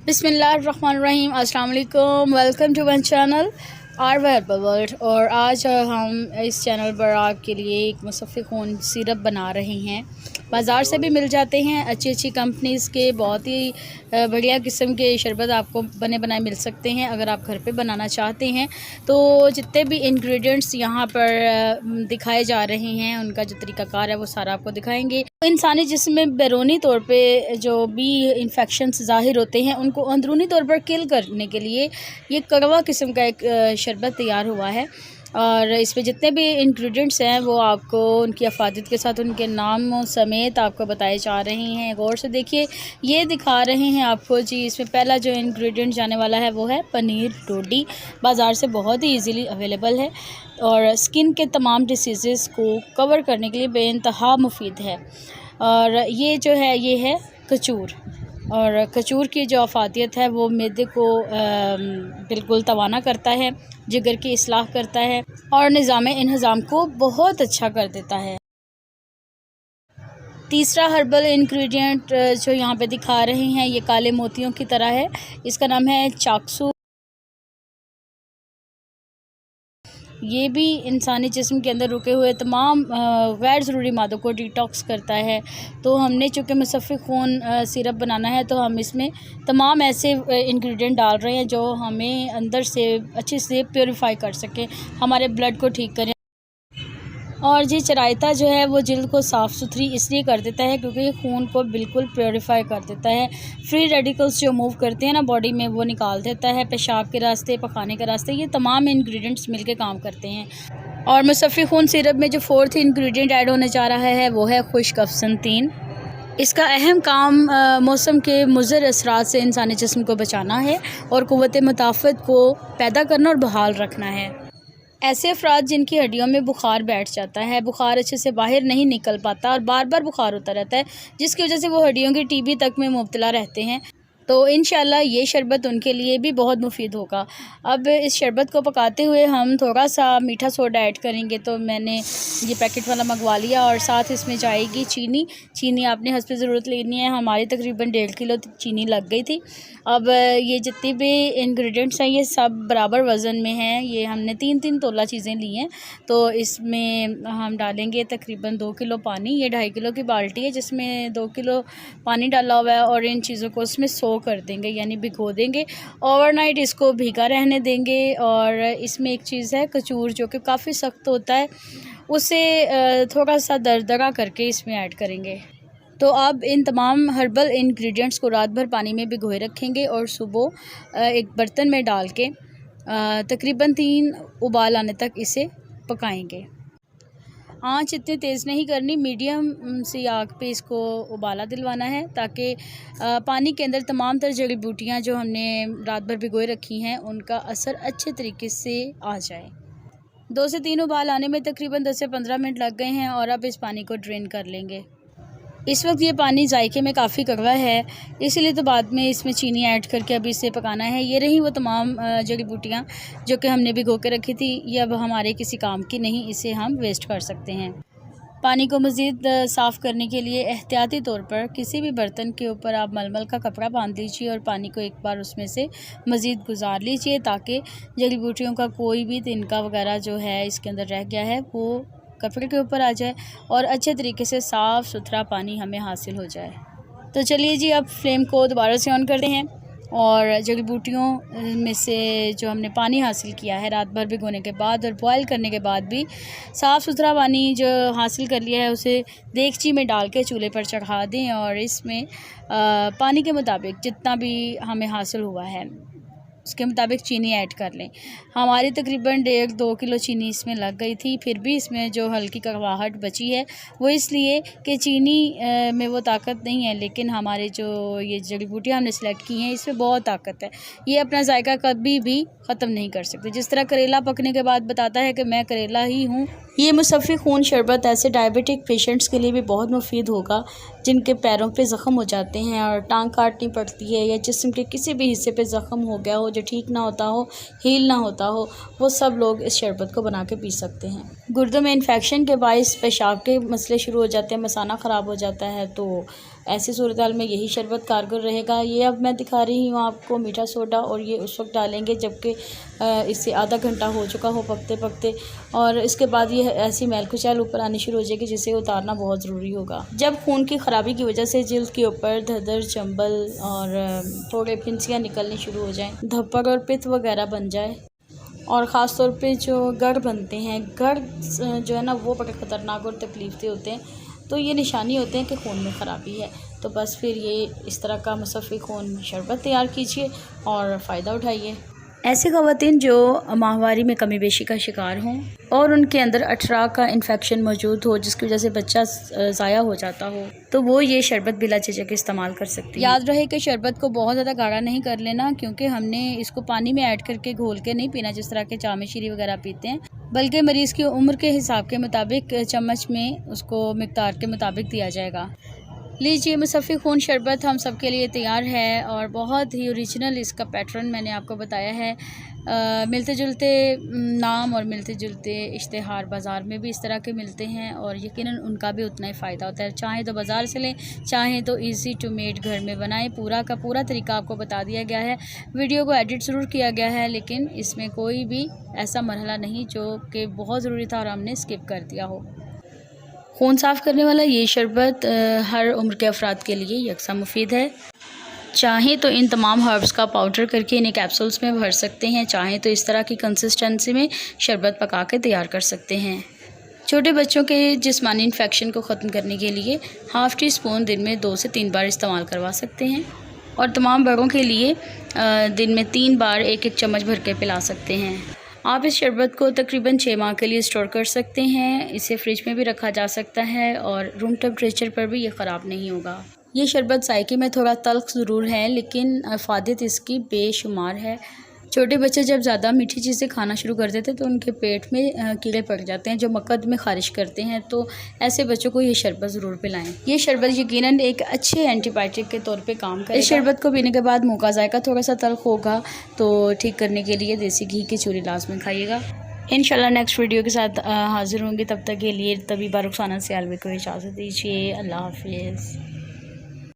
बिस्मिल्लाहिर्रहमानिर्रहीम, अस्सलाम वालेकुम। Welcome to my channel R herbal world. और आज हम इस चैनल पर आपके लिए एक मुसफ़्फ़ी खून सिरप बना रहे हैं। बाज़ार से भी मिल जाते हैं, अच्छी अच्छी कंपनीज़ के बहुत ही बढ़िया किस्म के शरबत आपको बने बनाए मिल सकते हैं। अगर आप घर पे बनाना चाहते हैं तो जितने भी इंग्रेडिएंट्स यहाँ पर दिखाए जा रहे हैं, उनका जो तरीक़ाकार है वो सारा आपको दिखाएंगे। इंसानी जिस्म में बैरूनी तौर पे जो भी इन्फेक्शंस ज़ाहिर होते हैं, उनको अंदरूनी तौर पर किल करने के लिए ये कड़वा किस्म का एक शरबत तैयार हुआ है। और इसमें जितने भी इंग्रेडिएंट्स हैं वो आपको उनकी अफादियत के साथ उनके नाम समेत आपको बताए जा रहे हैं। गौर से देखिए, ये दिखा रहे हैं आपको जी। इसमें पहला जो इंग्रेडिएंट जाने वाला है वो है पनीर रोटी। बाज़ार से बहुत ही इजीली अवेलेबल है और स्किन के तमाम डिसीज़ को कवर करने के लिए बेइंतहा मुफीद है। और ये जो है ये है खजूर। और खजूर की जो अफादियत है वो मैदे को बिल्कुल तवाना करता है, जिगर की इस्लाह करता है और निज़ाम इंहज़ाम को बहुत अच्छा कर देता है। तीसरा हर्बल इंग्रेडिएंट जो यहाँ पे दिखा रहे हैं ये काले मोतियों की तरह है। इसका नाम है चाक्सू। ये भी इंसानी जिस्म के अंदर रुके हुए तमाम गैर ज़रूरी मादों को डिटॉक्स करता है। तो हमने चूँकि मुसफ़्फ़ी खून सिरप बनाना है तो हम इसमें तमाम ऐसे इंग्रेडिएंट डाल रहे हैं जो हमें अंदर से अच्छे से प्योरीफाई कर सकें, हमारे ब्लड को ठीक करें। और जी चराइता जो है वो जिल्द को साफ़ सुथरी इसलिए कर देता है क्योंकि ये खून को बिल्कुल प्योरीफाई कर देता है। फ्री रेडिकल्स जो मूव करते हैं ना बॉडी में, वो निकाल देता है पेशाब के रास्ते, पखाने के रास्ते। ये तमाम इंग्रेडिएंट्स मिलके काम करते हैं। और मुसफ़्फ़ी खून सिरप में जो फोर्थ इंग्रेडिएंट ऐड होने जा रहा है वो है खुश्क अफसनतीन। इसका अहम काम मौसम के मुज़र असरात से इंसानी जिस्म को बचाना है और क़ुव्वत मुदाफ़त को पैदा करना और बहाल रखना है। ऐसे अफराद जिनकी हड्डियों में बुखार बैठ जाता है, बुखार अच्छे से बाहर नहीं निकल पाता और बार बार बुखार होता रहता है, जिसकी वजह से वो हड्डियों की टीबी तक में मुब्तला रहते हैं, तो इंशाल्लाह ये शरबत उनके लिए भी बहुत मुफीद होगा। अब इस शरबत को पकाते हुए हम थोड़ा सा मीठा सोडा ऐड करेंगे। तो मैंने ये पैकेट वाला मंगवा लिया और साथ इसमें जाएगी चीनी। चीनी आपने हस्ब ज़रूरत लेनी है। हमारी तकरीबन 1.5 किलो चीनी लग गई थी। अब ये जितनी भी इंग्रेडिएंट्स हैं ये सब बराबर वज़न में हैं। ये हमने 3-3 तोला चीज़ें ली हैं। तो इसमें हम डालेंगे तकरीबन 2 किलो पानी। ये 2.5 किलो की बाल्टी है जिसमें 2 किलो पानी डाला हुआ है और इन चीज़ों को उसमें कर देंगे, यानी भिगो देंगे। ओवरनाइट इसको भीगा रहने देंगे। और इसमें एक चीज़ है खजूर, जो कि काफ़ी सख्त होता है, उसे थोड़ा सा दरदरा करके इसमें ऐड करेंगे। तो अब इन तमाम हर्बल इंग्रेडिएंट्स को रात भर पानी में भिगोए रखेंगे और सुबह एक बर्तन में डाल के तकरीबन 3 उबाल आने तक इसे पकाएंगे। आँच इतनी तेज़ नहीं करनी, मीडियम सी आग पे इसको उबाला दिलवाना है ताकि पानी के अंदर तमाम तर जड़ी बूटियाँ जो हमने रात भर भिगोए रखी हैं उनका असर अच्छे तरीके से आ जाए। 2 से 3 उबाल आने में तकरीबन 10 से 15 मिनट लग गए हैं और अब इस पानी को ड्रेन कर लेंगे। इस वक्त ये पानी जायके में काफ़ी कड़वा है, इसलिए तो बाद में इसमें चीनी ऐड करके अभी इसे पकाना है। ये रही वो तमाम जड़ी बूटियाँ जो कि हमने भिगो के रखी थी। ये अब हमारे किसी काम की नहीं, इसे हम वेस्ट कर सकते हैं। पानी को मज़ीद साफ़ करने के लिए एहतियाती तौर पर किसी भी बर्तन के ऊपर आप मलमल का कपड़ा बांध लीजिए और पानी को एक बार उसमें से मज़ीद गुजार लीजिए ताकि जड़ी बूटियों का कोई भी तिनका वगैरह जो है इसके अंदर रह गया है वो कपड़े के ऊपर आ जाए और अच्छे तरीके से साफ़ सुथरा पानी हमें हासिल हो जाए। तो चलिए जी, अब फ्लेम को दोबारा से ऑन करते हैं और जड़ी बूटियों में से जो हमने पानी हासिल किया है रात भर भिगोने के बाद और बॉयल करने के बाद भी साफ़ सुथरा पानी जो हासिल कर लिया है उसे देगची में डाल के चूल्हे पर चढ़ा दें और इसमें पानी के मुताबिक जितना भी हमें हासिल हुआ है उसके मुताबिक चीनी ऐड कर लें। हमारी तकरीबन 1.5-2 किलो चीनी इसमें लग गई थी, फिर भी इसमें जो हल्की कड़वाहट बची है वो इसलिए कि चीनी में वो ताकत नहीं है, लेकिन हमारे जो ये जड़ी बूटियाँ हमने सेलेक्ट की हैं इसमें बहुत ताकत है। ये अपना जायका कभी भी ख़त्म नहीं कर सकते। जिस तरह करेला पकने के बाद बताता है कि मैं करेला ही हूँ, ये मुसफ़्फ़ी खून शरबत ऐसे डायबिटिक पेशेंट्स के लिए भी बहुत मुफीद होगा जिनके पैरों पे ज़ख़म हो जाते हैं और टांग काटनी पड़ती है या जिस्म के किसी भी हिस्से पे ज़ख़म हो गया हो जो ठीक ना होता हो, हील ना होता हो, वो सब लोग इस शरबत को बना के पी सकते हैं। गुर्दों में इन्फेक्शन के बायस पेशाब के मसले शुरू हो जाते हैं, मसाना ख़राब हो जाता है, तो ऐसी सूरत हाल में यही शरबत कारगर रहेगा। ये अब मैं दिखा रही हूँ आपको मीठा सोडा, और ये उस वक्त डालेंगे जबकि इससे आधा घंटा हो चुका हो पकते पकते, और इसके बाद ये ऐसी मैल कुचैल ऊपर आनी शुरू हो जाएगी जिसे उतारना बहुत ज़रूरी होगा। जब खून की ख़राबी की वजह से जिल्द के ऊपर धदर, चंबल और थोड़े फिंसियाँ निकलनी शुरू हो जाएँ, धब्बड़ और पित्त वगैरह बन जाए, और ख़ास तौर पे जो गढ़ बनते हैं, गढ़ जो है ना वो बड़े ख़तरनाक और तकलीफ़ होते हैं, तो ये निशानी होते हैं कि खून में ख़राबी है। तो बस फिर ये इस तरह का मुसफ़्फ़ी खून शरबत तैयार कीजिए और फ़ायदा उठाइए। ऐसी ख़वातीन जो माहवारी में कमी बेशी का शिकार हों और उनके अंदर अठरा का इन्फेक्शन मौजूद हो जिसकी वजह से बच्चा ज़ाया हो जाता हो, तो वो ये शरबत बिला झिझक इस्तेमाल कर सकती है। याद रहे कि शरबत को बहुत ज़्यादा गाढ़ा नहीं कर लेना, क्योंकि हमने इसको पानी में ऐड करके घोल के नहीं पीना जिस तरह के चाय में शीरी वगैरह पीते हैं, बल्कि मरीज़ की उम्र के हिसाब के मुताबिक चम्मच में उसको मिक़दार के मुताबिक दिया जाएगा। लीजिए, मुसफ़्फ़ी खून शरबत हम सब के लिए तैयार है, और बहुत ही ओरिजिनल इसका पैटर्न मैंने आपको बताया है। मिलते जुलते नाम और मिलते जुलते इश्तिहार बाज़ार में भी इस तरह के मिलते हैं, और यकीनन उनका भी उतना ही फ़ायदा होता है। चाहें तो बाज़ार से लें, चाहें तो ईज़ी टू मेड घर में बनाएं। पूरा का पूरा तरीका आपको बता दिया गया है। वीडियो को एडिट ज़रूर किया गया है, लेकिन इसमें कोई भी ऐसा मरहला नहीं जो कि बहुत ज़रूरी था और हमने स्किप कर दिया हो। खून साफ़ करने वाला ये शरबत हर उम्र के अफराद के लिए यकसा मुफीद है। चाहें तो इन तमाम हर्ब्स का पाउडर करके इन्हें कैप्सूल्स में भर सकते हैं, चाहें तो इस तरह की कंसिस्टेंसी में शरबत पका के तैयार कर सकते हैं। छोटे बच्चों के जिस्मानी इन्फेक्शन को ख़त्म करने के लिए हाफ़ टी स्पून दिन में 2 से 3 बार इस्तेमाल करवा सकते हैं, और तमाम बड़ों के लिए दिन में 3 बार 1-1 चम्मच भर के पिला सकते हैं। आप इस शरबत को तकरीबन 6 माह के लिए स्टोर कर सकते हैं। इसे फ्रिज में भी रखा जा सकता है और रूम टेम्परेचर पर भी ये ख़राब नहीं होगा। ये शरबत जायके में थोड़ा तल्ख़ ज़रूर है, लेकिन फ़ायदे इसकी बेशुमार है। छोटे बच्चे जब ज़्यादा मीठी चीज़ें खाना शुरू कर देते हैं तो उनके पेट में कीड़े पड़ जाते हैं जो मकद में ख़ारिज करते हैं, तो ऐसे बच्चों को ये शरबत ज़रूर पिलाएं। ये शरबत यकीनन एक अच्छे एंटीबायोटिक के तौर पे काम करेगा। इस शरबत को पीने के बाद मुँह का जायका थोड़ा सा तल्ख़ होगा, तो ठीक करने के लिए देसी घी की चूरी लाज़मी खाइएगा। इंशाल्लाह नेक्स्ट वीडियो के साथ हाज़िर होंगी। तब तक के लिए तबीबा रुखसाना सियालवी को इजाज़त दीजिए। अल्लाह हाफ़िज़।